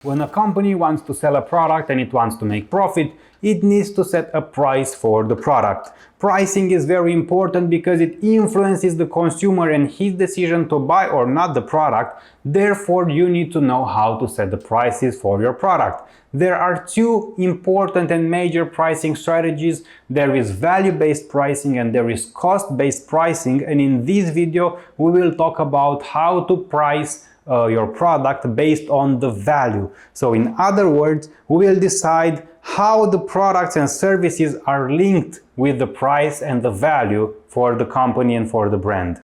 When a company wants to sell a product and it wants to make profit, it needs to set a price for the product. Pricing is very important because it influences the consumer and his decision to buy or not the product. Therefore, you need to know how to set the prices for your product. There are two important and major pricing strategies. There is value-based pricing and there is cost-based pricing, and in this video we will talk about how to price your product based on the value. So in other words, we will decide how the products and services are linked with the price and the value for the company and for the brand.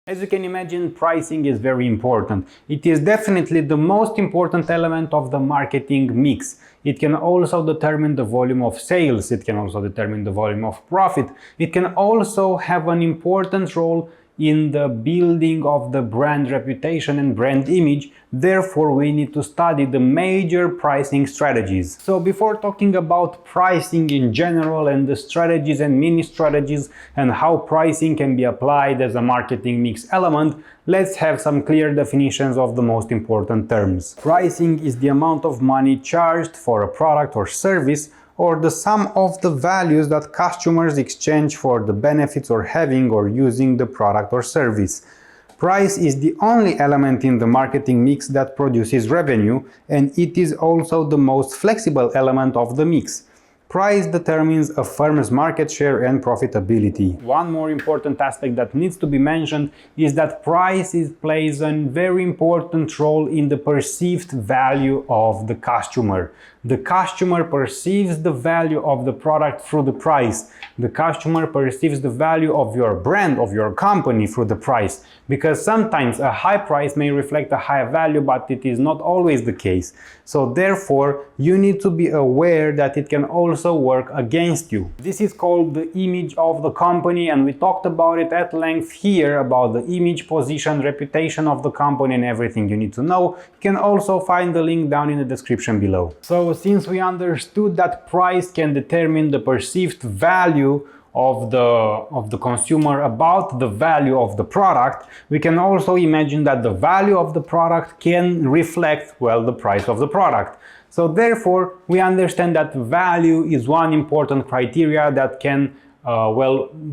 As you can imagine, pricing is very important. It is definitely the most important element of the marketing mix. It can also determine the volume of sales. It can also determine the volume of profit. It can also have an important role in the building of the brand reputation and brand image. Therefore, we need to study the major pricing strategies. So before talking about pricing in general and the strategies and mini strategies and how pricing can be applied as a marketing mix element, let's have some clear definitions of the most important terms. Pricing is the amount of money charged for a product or service, or the sum of the values that customers exchange for the benefits or having or using the product or service. Price is the only element in the marketing mix that produces revenue, and it is also the most flexible element of the mix. Price determines a firm's market share and profitability. One more important aspect that needs to be mentioned is that price plays a very important role in the perceived value of the customer. The customer perceives the value of the product through the price. The customer perceives the value of your brand, of your company, through the price. Because sometimes a high price may reflect a high value, but it is not always the case. So therefore, you need to be aware that it can also work against you. This is called the image of the company, and we talked about it at length here, about the image, position, reputation of the company and everything you need to know. You can also find the link down in the description below. So since we understood that price can determine the perceived value of the consumer about the value of the product, we can also imagine that the value of the product can reflect, well, the price of the product. So therefore, we understand that value is one important criteria that can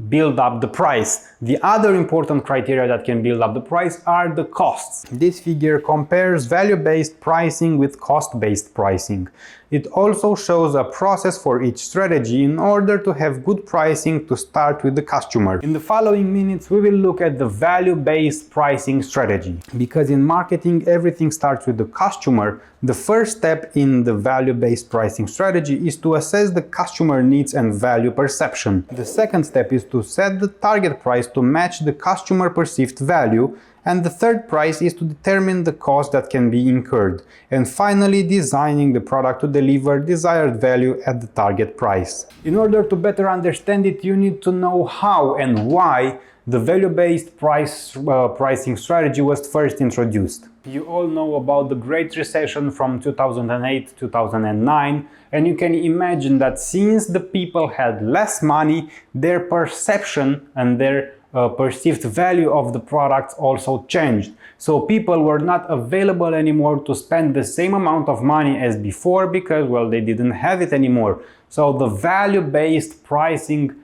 build up the price. The other important criteria that can build up the price are the costs. This figure compares value-based pricing with cost-based pricing. It also shows a process for each strategy in order to have good pricing to start with the customer. In the following minutes, we will look at the value-based pricing strategy. Because in marketing, everything starts with the customer, the first step in the value-based pricing strategy is to assess the customer needs and value perception. The second step is to set the target price to match the customer perceived value, and the third price is to determine the cost that can be incurred, and finally designing the product to deliver desired value at the target price. In order to better understand it, you need to know how and why the value-based pricing strategy was first introduced. You all know about the Great Recession from 2008-2009, and you can imagine that since the people had less money, their perception and their perceived value of the products also changed. So people were not available anymore to spend the same amount of money as before because, well, they didn't have it anymore. So the value-based pricing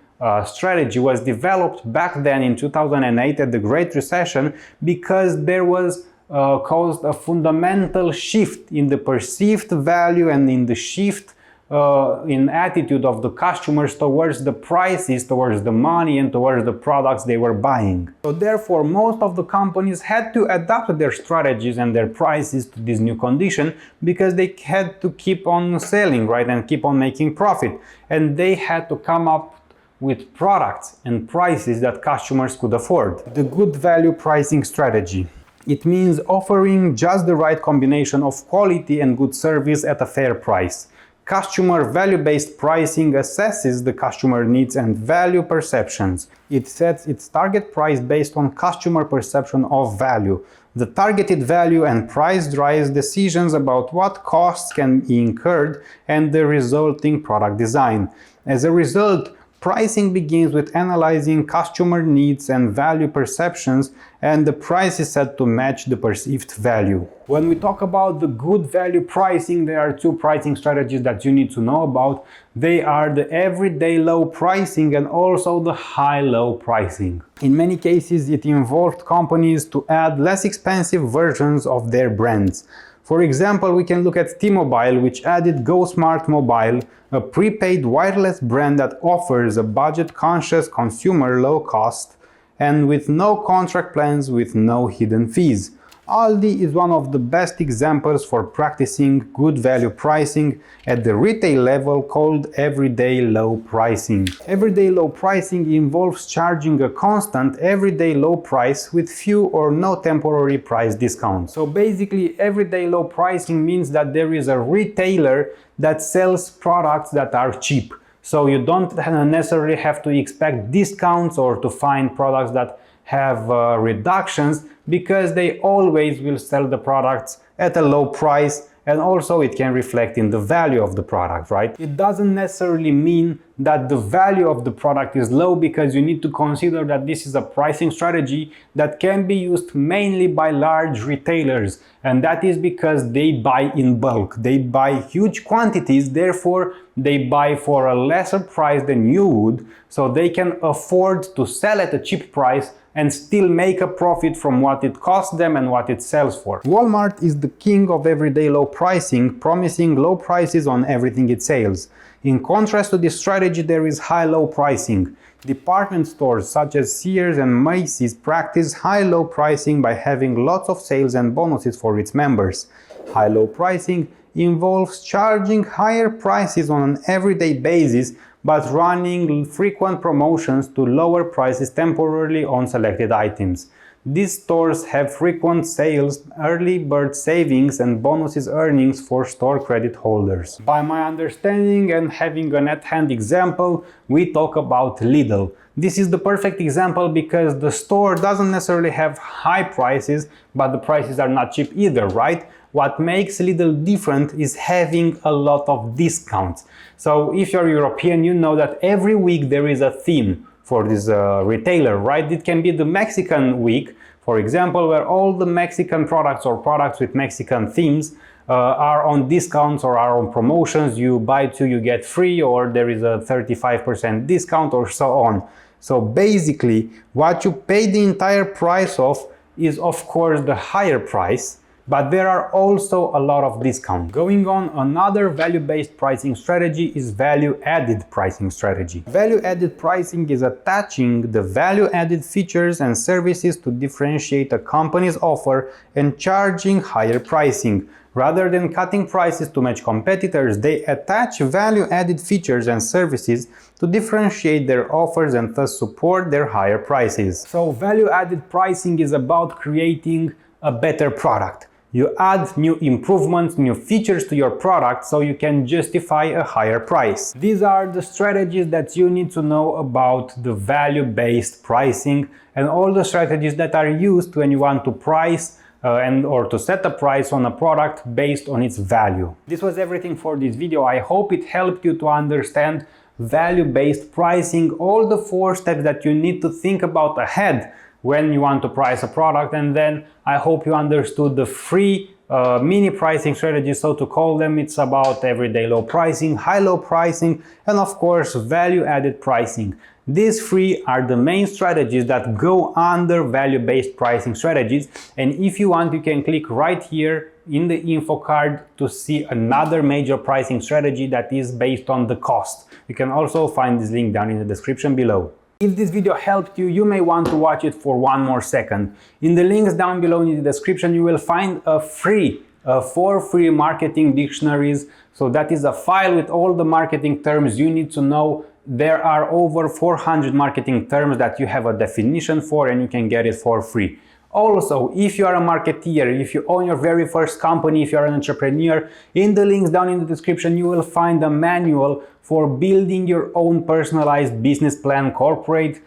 strategy was developed back then in 2008 at the Great Recession because there was caused a fundamental shift in the perceived value and in the shift in attitude of the customers towards the prices, towards the money and towards the products they were buying. So therefore, most of the companies had to adapt their strategies and their prices to this new condition because they had to keep on selling, right, and keep on making profit. And they had to come up with products and prices that customers could afford. The good value pricing strategy. It means offering just the right combination of quality and good service at a fair price. Customer value-based pricing assesses the customer needs and value perceptions. It sets its target price based on customer perception of value. The targeted value and price drives decisions about what costs can be incurred and the resulting product design. As a result, Pricing begins with analyzing customer needs and value perceptions, and the price is set to match the perceived value. When we talk about the good value pricing, there are two pricing strategies that you need to know about. They are the everyday low pricing and also the high-low pricing. In many cases, it involved companies to add less expensive versions of their brands. For example, we can look at T-Mobile, which added Go Smart Mobile, a prepaid wireless brand that offers a budget-conscious consumer low cost and with no contract plans with no hidden fees. Aldi is one of the best examples for practicing good value pricing at the retail level, called everyday low pricing. Everyday low pricing involves charging a constant everyday low price with few or no temporary price discounts. So basically, everyday low pricing means that there is a retailer that sells products that are cheap. So you don't necessarily have to expect discounts or to find products that have reductions, because they always will sell the products at a low price, and also it can reflect in the value of the product, right? It doesn't necessarily mean that the value of the product is low, because you need to consider that this is a pricing strategy that can be used mainly by large retailers, and that is because they buy in bulk. They buy huge quantities, therefore they buy for a lesser price than you would, so they can afford to sell at a cheap price and still make a profit from what it costs them and what it sells for. Walmart is the king of everyday low pricing, promising low prices on everything it sells. In contrast to this strategy, there is high-low pricing. Department stores such as Sears and Macy's practice high-low pricing by having lots of sales and bonuses for its members. High-low pricing involves charging higher prices on an everyday basis, but running frequent promotions to lower prices temporarily on selected items. These stores have frequent sales, early bird savings and bonuses earnings for store credit holders. By my understanding and having an at-hand example, we talk about Lidl. This is the perfect example because the store doesn't necessarily have high prices, but the prices are not cheap either, right? What makes Lidl different is having a lot of discounts. So if you're European, you know that every week there is a theme for this retailer, right? It can be the Mexican week, for example, where all the Mexican products or products with Mexican themes are on discounts or are on promotions. You buy two, you get free, or there is a 35% discount or so on. So basically, what you pay the entire price of is of course the higher price, but there are also a lot of discounts. Going on, another value-based pricing strategy is value-added pricing strategy. Value-added pricing is attaching the value-added features and services to differentiate a company's offer and charging higher pricing. Rather than cutting prices to match competitors, they attach value-added features and services to differentiate their offers and thus support their higher prices. So value-added pricing is about creating a better product. You add new improvements, new features to your product so you can justify a higher price. These are the strategies that you need to know about the value-based pricing and all the strategies that are used when you want to price or to set a price on a product based on its value. This was everything for this video. I hope it helped you to understand value-based pricing, all the 4 steps that you need to think about ahead when you want to price a product, and then I hope you understood the free mini pricing strategies, so to call them. It's about everyday low pricing, high-low pricing, and of course value-added pricing. These 3 are the main strategies that go under value-based pricing strategies, and if you want, you can click right here in the info card to see another major pricing strategy that is based on the cost. You can also find this link down in the description below. If this video helped you, you may want to watch it for one more second. In the links down below in the description, you will find a 4 free marketing dictionaries. So that is a file with all the marketing terms you need to know. There are over 400 marketing terms that you have a definition for, and you can get it for free. Also, if you are a marketeer, if you own your very first company, if you are an entrepreneur, in the links down in the description you will find a manual for building your own personalized business plan, corporate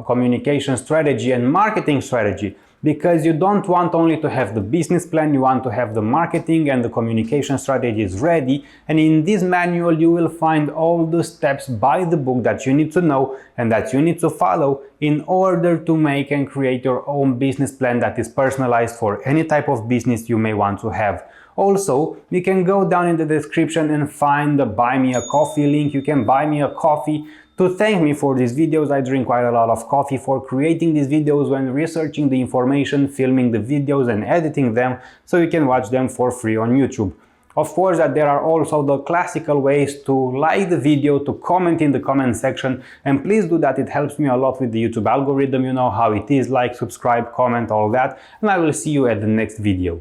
communication strategy and marketing strategy. because you don't want only to have the business plan, you want to have the marketing and the communication strategies ready. And in this manual you will find all the steps by the book that you need to know and that you need to follow in order to make and create your own business plan that is personalized for any type of business you may want to have. Also, you can go down in the description and find the buy me a coffee link. You can buy me a coffee to thank me for these videos. I drink quite a lot of coffee for creating these videos, when researching the information, filming the videos and editing them, so you can watch them for free on YouTube. Of course, that there are also the classical ways to like the video, to comment in the comment section, and please do that. It helps me a lot with the YouTube algorithm. You know how it is: like, subscribe, comment, all that, and I will see you at the next video.